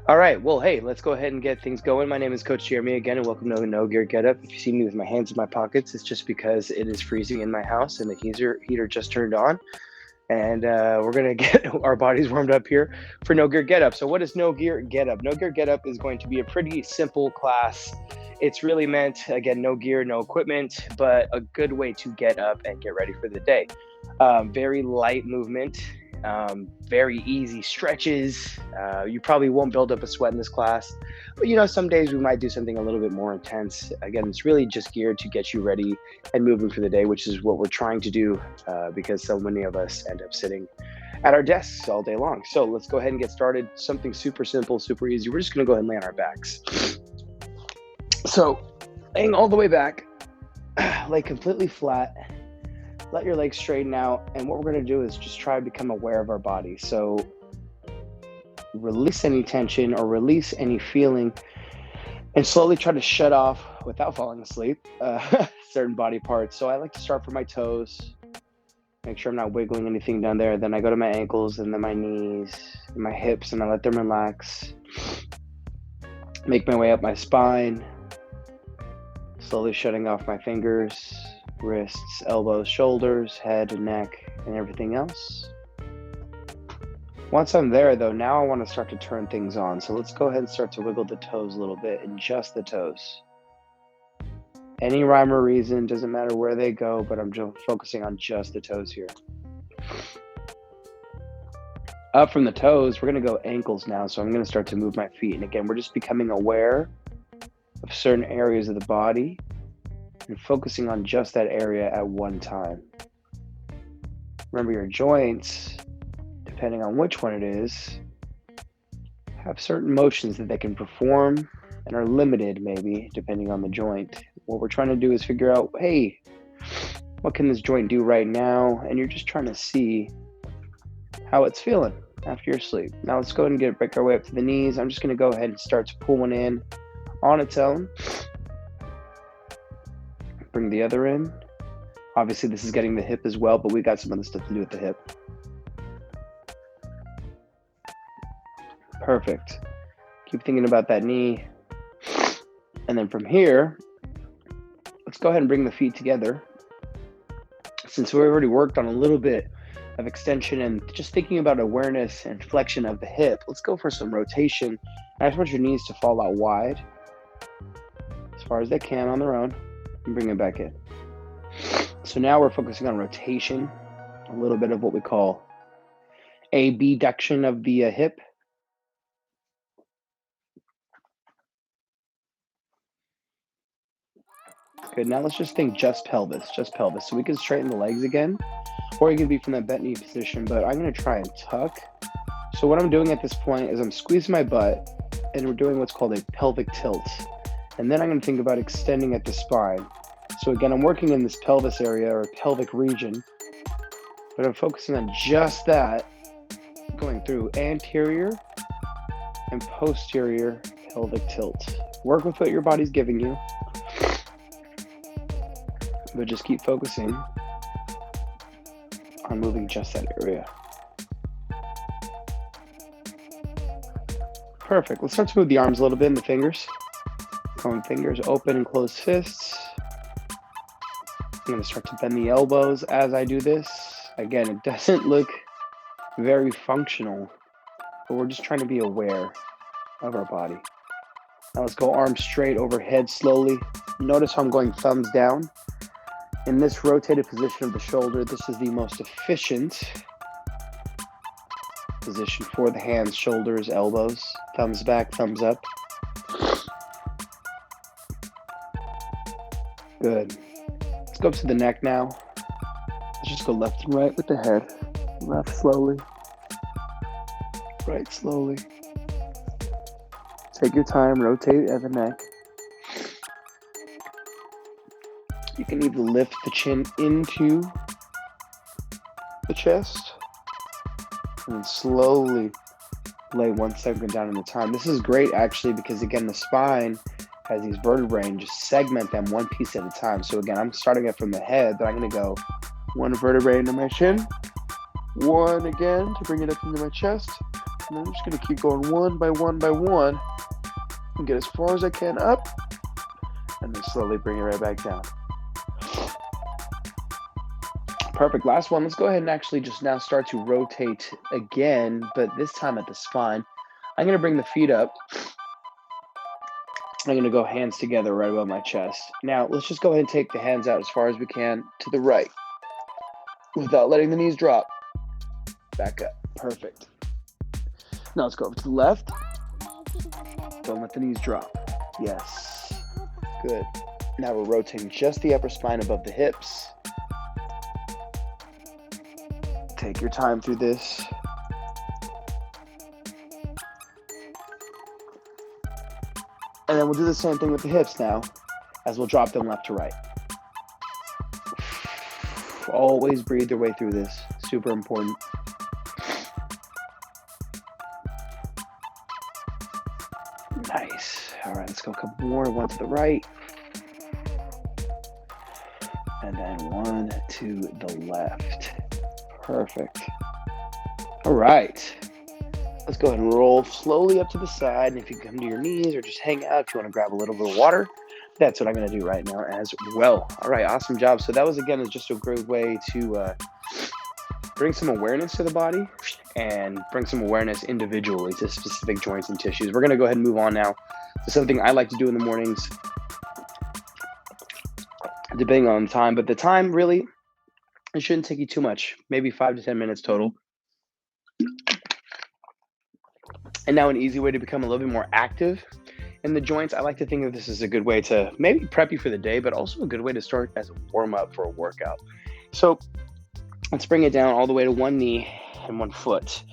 All right. Well, hey, let's go ahead and get things going. My name is Coach Jeremy again, and welcome to No Gear Get Up. If you see me with my hands in my pockets, it's just because it is freezing in my house and the heater just turned on. And we're going to get our bodies warmed up here for No Gear Get Up. So, what is No Gear Get Up? No Gear Get Up is going to be a pretty simple class. It's really meant, again, no gear, no equipment, but a good way to get up and get ready for the day. Very light movement, very easy stretches. You probably won't build up a sweat in this class, but some days we might do something a little bit more intense. Again, it's really just geared to get you ready and moving for the day, which is what we're trying to do because so many of us end up sitting at our desks all day long. So let's go ahead and get started. Something super simple, super easy. We're just going to go ahead and lay on our backs. So laying all the way back, lay completely flat. Let your legs straighten out, and what we're going to do is just try to become aware of our body. So release any tension or release any feeling and slowly try to shut off without falling asleep certain body parts. So I like to start from my toes, make sure I'm not wiggling anything down there. Then I go to my ankles and then my knees and my hips, and I let them relax. Make my way up my spine, slowly shutting off my fingers, wrists, elbows, shoulders, head, and neck, and everything else. Once I'm there, though, now I want to start to turn things on. So let's go ahead and start to wiggle the toes a little bit, and just the toes. Any rhyme or reason, doesn't matter where they go, but I'm just focusing on just the toes here. Up from the toes, we're going to go ankles now. So I'm going to start to move my feet. And again, we're just becoming aware of certain areas of the body and focusing on just that area at one time. Remember, your joints, depending on which one it is, have certain motions that they can perform and are limited maybe depending on the joint. What we're trying to do is figure out, hey, what can this joint do right now? And you're just trying to see how it's feeling after your sleep. Now let's go ahead and break our way up to the knees. I'm just going to go ahead and start to pull one in on its own. Bring the other in. Obviously, this is getting the hip as well, but we got some other stuff to do with the hip. Perfect. Keep thinking about that knee. And then from here, let's go ahead and bring the feet together. Since we already worked on a little bit of extension and just thinking about awareness and flexion of the hip, let's go for some rotation. I just want your knees to fall out wide as far as they can on their own and bring it back in. So now we're focusing on rotation, a little bit of what we call abduction of the hip. Good, now let's just think just pelvis. So we can straighten the legs again, or you can be from that bent knee position, but I'm gonna try and tuck. So what I'm doing at this point is I'm squeezing my butt and we're doing what's called a pelvic tilt. And then I'm gonna think about extending at the spine. So again, I'm working in this pelvis area or pelvic region, but I'm focusing on just that, going through anterior and posterior pelvic tilt. Work with what your body's giving you, but just keep focusing on moving just that area. Perfect. Let's start to move the arms a little bit and the fingers. Going fingers open and close fists. I'm going to start to bend the elbows as I do this. Again, it doesn't look very functional, but we're just trying to be aware of our body. Now let's go arms straight overhead slowly. Notice how I'm going thumbs down. In this rotated position of the shoulder, this is the most efficient position for the hands, shoulders, elbows. Thumbs back, thumbs up. Good. Let's go up to the neck now. Let's just go left and right with the head. Left slowly. Right slowly. Take your time, rotate at the neck. You can either lift the chin into the chest and then slowly lay 1 second down at a time. This is great actually because again, the spine has these vertebrae and just segment them one piece at a time. So again, I'm starting it from the head, but I'm gonna go one vertebrae into my chin, one again to bring it up into my chest, And I'm just going to keep going one by one by one and get as far as I can up, and then slowly bring it right back down. Perfect. Last one. Let's go ahead and actually just now start to rotate again, but this time at the spine. I'm going to bring the feet up. I'm going to go hands together right above my chest. Now, let's just go ahead and take the hands out as far as we can to the right without letting the knees drop. Back up. Perfect. Now let's go over to the left. Don't let the knees drop. Yes. Good. Now we're rotating just the upper spine above the hips. Take your time through this. And then we'll do the same thing with the hips now, as we'll drop them left to right. Always breathe your way through this. Super important. Nice. All right, let's go a couple more. One to the right. And then one to the left. Perfect. All right. Let's go ahead and roll slowly up to the side. And if you come to your knees or just hang out, if you want to grab a little bit of water, that's what I'm going to do right now as well. All right, awesome job. So that was, again, just a great way to bring some awareness to the body and bring some awareness individually to specific joints and tissues. We're going to go ahead and move on now to something I like to do in the mornings, depending on time. But the time, really, it shouldn't take you too much, maybe 5 to 10 minutes total. And now an easy way to become a little bit more active in the joints. I like to think of this as a good way to maybe prep you for the day, but also a good way to start as a warm-up for a workout. So let's bring it down all the way to one knee and one foot.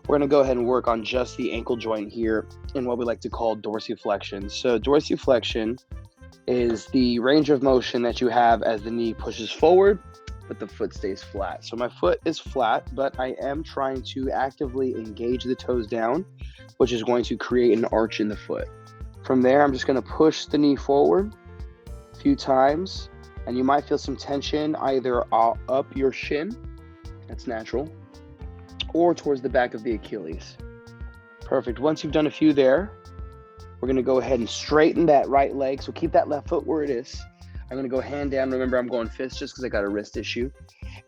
We're going to go ahead and work on just the ankle joint here in what we like to call dorsiflexion. So dorsiflexion is the range of motion that you have as the knee pushes forward, but the foot stays flat. So my foot is flat, but I am trying to actively engage the toes down, which is going to create an arch in the foot. From there, I'm just going to push the knee forward a few times, and you might feel some tension either up your shin, that's natural, or towards the back of the Achilles. Perfect. Once you've done a few there, we're going to go ahead and straighten that right leg. So keep that left foot where it is. I'm going to go hand down. Remember, I'm going fist just because I got a wrist issue.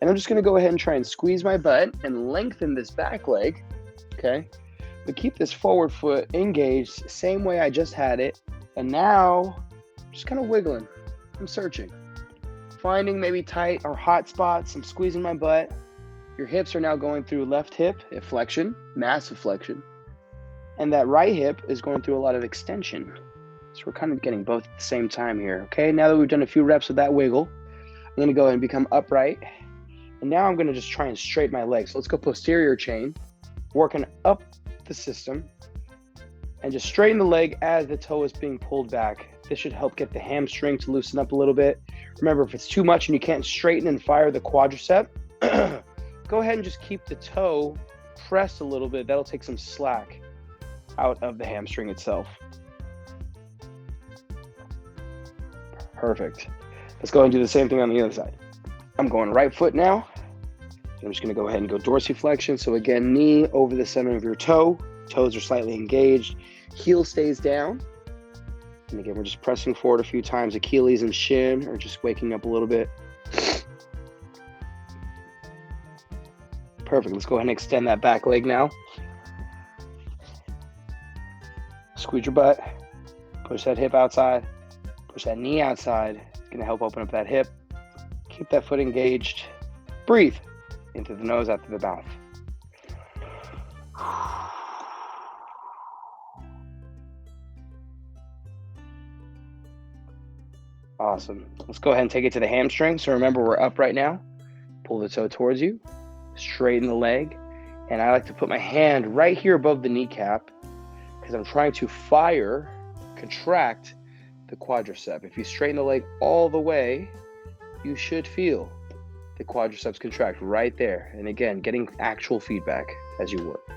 And I'm just going to go ahead and try and squeeze my butt and lengthen this back leg, okay? But keep this forward foot engaged, same way I just had it. And now, just kind of wiggling. I'm searching. Finding maybe tight or hot spots. I'm squeezing my butt. Your hips are now going through left hip flexion, massive flexion. And that right hip is going through a lot of extension. So we're kind of getting both at the same time here, okay? Now that we've done a few reps of that wiggle, I'm going to go ahead and become upright. And now I'm going to just try and straighten my legs. So let's go posterior chain, working up the system, and just straighten the leg as the toe is being pulled back. This should help get the hamstring to loosen up a little bit. Remember, if it's too much and you can't straighten and fire the quadricep, go ahead and just keep the toe pressed a little bit. That'll take some slack out of the hamstring itself. Perfect. Let's go ahead and do the same thing on the other side. I'm going right foot now. I'm just going to go ahead and go dorsiflexion. So again, knee over the center of your toe. Toes are slightly engaged. Heel stays down. And again, we're just pressing forward a few times. Achilles and shin are just waking up a little bit. Perfect. Let's go ahead and extend that back leg now. Squeeze your butt. Push that hip outside. Push that knee outside. It's going to help open up that hip. Keep that foot engaged. Breathe into the nose, out through the mouth. Awesome. Let's go ahead and take it to the hamstring. So remember, we're up right now. Pull the toe towards you. Straighten the leg. And I like to put my hand right here above the kneecap because I'm trying to contract the quadricep. If you straighten the leg all the way, you should feel the quadriceps contract right there. And again, getting actual feedback as you work.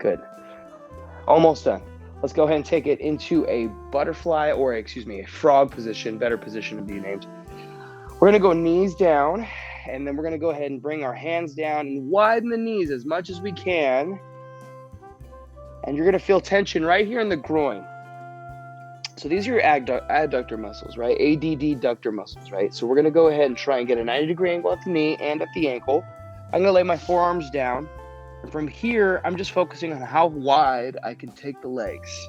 Good. Almost done. Let's go ahead and take it into a butterfly a frog position, better position to be named. We're going to go knees down, And then we're going to go ahead and bring our hands down and widen the knees as much as we can. And you're going to feel tension right here in the groin. So these are your adductor muscles, right? Adductor muscles, right? So we're going to go ahead and try and get a 90-degree angle at the knee and at the ankle. I'm going to lay my forearms down. And from here, I'm just focusing on how wide I can take the legs.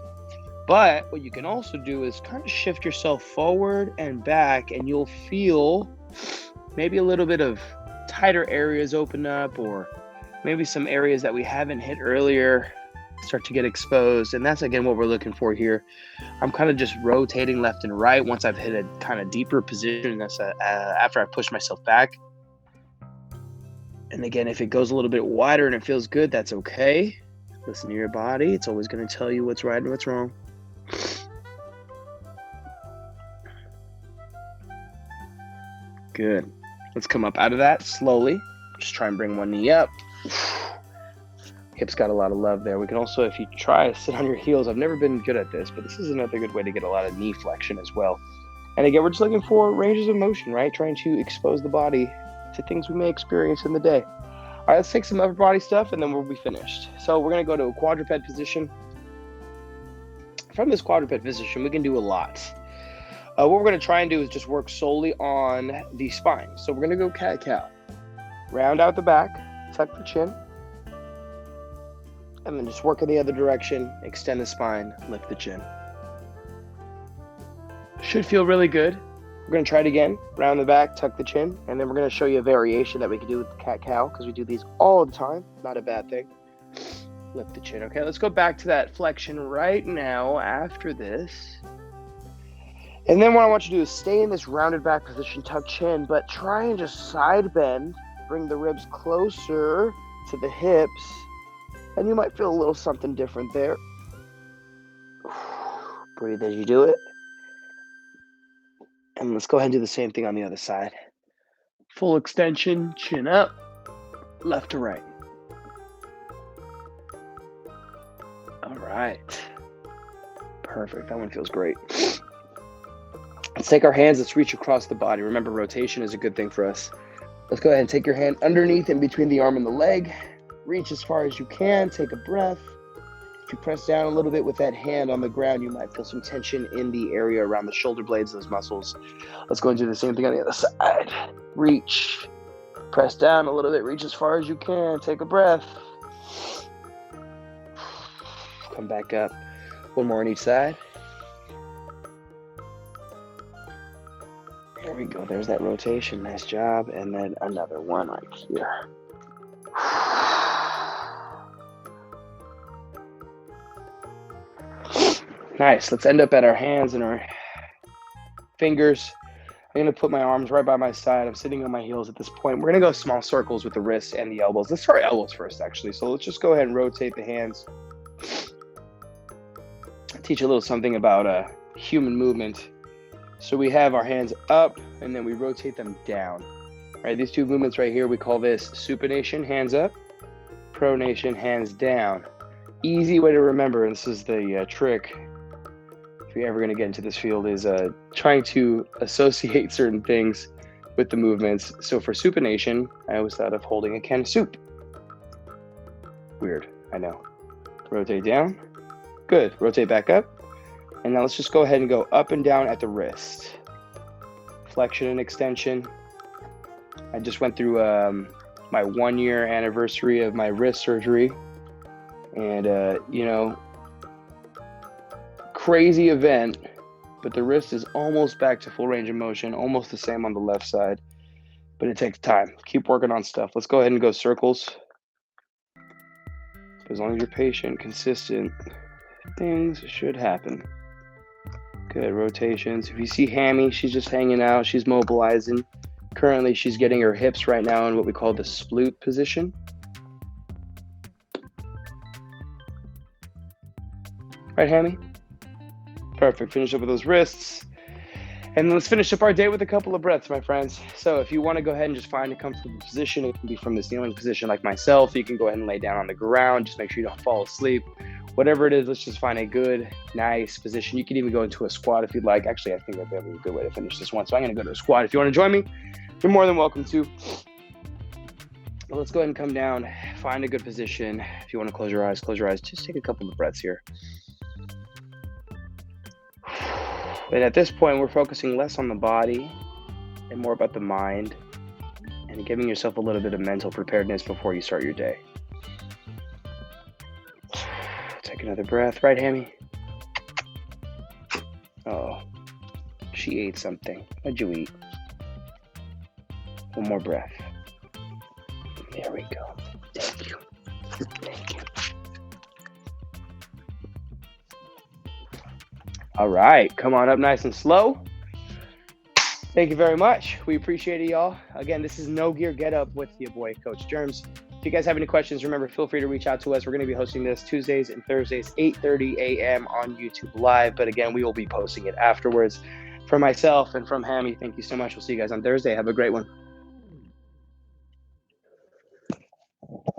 But what you can also do is kind of shift yourself forward and back, and you'll feel maybe a little bit of tighter areas open up, or maybe some areas that we haven't hit earlier start to get exposed. And that's, again, what we're looking for here. I'm kind of just rotating left and right once I've hit a kind of deeper position. That's after I push myself back. And again, if it goes a little bit wider and it feels good, that's okay. Listen to your body. It's always going to tell you what's right and what's wrong. Good. Let's come up out of that slowly. Just try and bring one knee up. Hips got a lot of love there. We can also, if you try to sit on your heels, I've never been good at this, but this is another good way to get a lot of knee flexion as well. And again, we're just looking for ranges of motion, right? Trying to expose the body to things we may experience in the day. All right, let's take some upper body stuff and then we'll be finished. So we're going to go to a quadruped position. From this quadruped position, we can do a lot. What we're going to try and do is just work solely on the spine. So we're going to go cat-cow. Round out the back, tuck the chin, and then just work in the other direction, extend the spine, lift the chin. Should feel really good. We're going to try it again. Round the back, tuck the chin, and then we're going to show you a variation that we can do with the cat-cow, because we do these all the time. Not a bad thing. Lift the chin. Okay, let's go back to that flexion right now after this. And then what I want you to do is stay in this rounded back position, tuck chin, but try and just side bend, bring the ribs closer to the hips, and you might feel a little something different there. Breathe as you do it. And let's go ahead and do the same thing on the other side. Full extension, chin up, left to right. All right. Perfect. That one feels great. Let's take our hands. Let's reach across the body. Remember, rotation is a good thing for us. Let's go ahead and take your hand underneath in between the arm and the leg. Reach as far as you can. Take a breath. If you press down a little bit with that hand on the ground, you might feel some tension in the area around the shoulder blades, those muscles. Let's go and do the same thing on the other side. Reach. Press down a little bit. Reach as far as you can. Take a breath. Come back up. One more on each side. There we go. There's that rotation. Nice job. And then another one right here. Nice. Let's end up at our hands and our fingers. I'm going to put my arms right by my side. I'm sitting on my heels at this point. We're going to go small circles with the wrists and the elbows. Let's start elbows first, actually. So let's just go ahead and rotate the hands. Teach a little something about human movement. So we have our hands up and then we rotate them down. All right, these two movements right here, we call this supination, hands up, pronation, hands down. Easy way to remember, and this is the trick if you're ever going to get into this field, is trying to associate certain things with the movements. So for supination, I always thought of holding a can of soup. Weird, I know. Rotate down. Good. Rotate back up. And now let's just go ahead and go up and down at the wrist. Flexion and extension. I just went through my 1-year anniversary of my wrist surgery. And, crazy event, but the wrist is almost back to full range of motion, almost the same on the left side, but it takes time. Keep working on stuff. Let's go ahead and go circles. As long as you're patient, consistent, things should happen. Good rotations. If you see Hammy, she's just hanging out. She's mobilizing. Currently, she's getting her hips right now in what we call the sploot position. Right, Hammy? Perfect. Finish up with those wrists. And let's finish up our day with a couple of breaths, my friends. So if you want to go ahead and just find a comfortable position, it can be from this kneeling position like myself. You can go ahead and lay down on the ground. Just make sure you don't fall asleep. Whatever it is, let's just find a good, nice position. You can even go into a squat if you'd like. Actually, I think that'd be a good way to finish this one. So I'm going to go to a squat. If you want to join me, You're more than welcome to. Well, let's go ahead and come down. Find a good position. If you want to close your eyes, close your eyes. Just take a couple of breaths here. And at this point, we're focusing less on the body and more about the mind and giving yourself a little bit of mental preparedness before you start your day. Take another breath. Right, Hammy? Oh, she ate something. What'd you eat? One more breath. There we go. Thank you. Thank you. All right. Come on up nice and slow. Thank you very much. We appreciate it, y'all. Again, this is No Gear Get Up with your boy, Coach Germs. If you guys have any questions, remember, feel free to reach out to us. We're going to be hosting this Tuesdays and Thursdays, 8:30 a.m. on YouTube Live. But again, we will be posting it afterwards. For myself and from Hammy, thank you so much. We'll see you guys on Thursday. Have a great one.